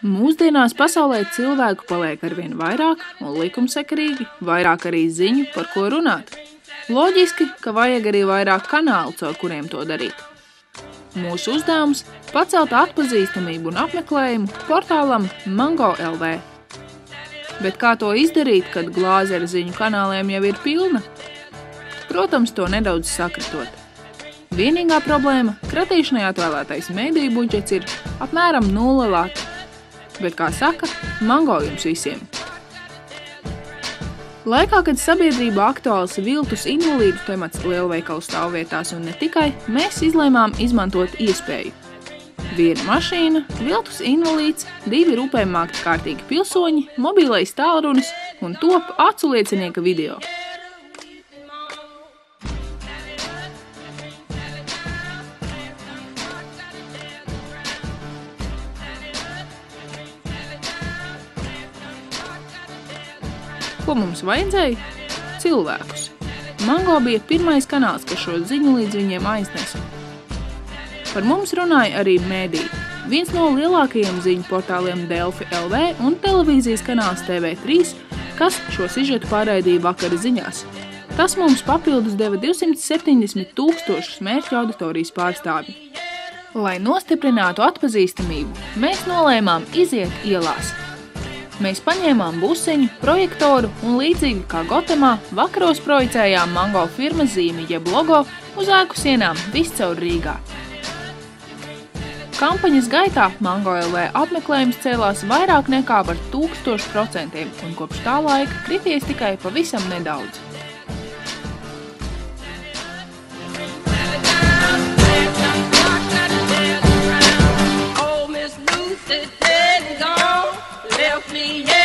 Mūsdienās pasaulē cilvēku paliek arvien vairāk un likumsakarīgi, vairāk arī ziņu, par ko runāt. Loģiski, ka vajag arī vairāk kanālu, caur kuriem to darīt. Mūsu uzdevums – pacelt atpazīstamību un apmeklējumu portālam Mango LV. Bet kā to izdarīt, kad glāze ar ziņu kanāliem jau ir pilna? Protams, to nedaudz sakritot. Vienīgā problēma – kratīšanai atvēlētais mediju budžets ir apmēram 0 lati. Bet, kā saka, mango jums visiem. Laikā, kad sabiedrībā aktuāls viltus invalīdu temats lielveikalu stāvvietās un ne tikai, mēs izlēmām izmantot iespēju. Viena mašīna, viltus invalīds, 2 rūpēm mākti kārtīgi pilsoņi, mobilais tālrunis un top acu liecinieka video. Ko mums vajadzēja? Cilvēkus. Mango bija pirmais kanāls, kas šo ziņu līdz viņiem aiznesa. Par mums runāja arī mediji. Viens no lielākajiem ziņu portāliem Delfi LV un televīzijas kanāls TV3, kas šo sižetu pārraidīja vakara ziņās. Tas mums papildus deva 270 000 mērķa auditorijas pārstāvji. Lai nostiprinātu atpazīstamību, mēs nolēmām iziet ielās. Mēs paņēmām busiņu, projektoru un līdzīgi kā Gotemā vakaros projicējām Mango firmas zīmi jeb logo uz ēku sienām viscaur Rīgā. Kampaņas gaitā Mango LV apmeklējums cēlās vairāk nekā par 1000% un kopš tā laika krities tikai pavisam nedaudz. Me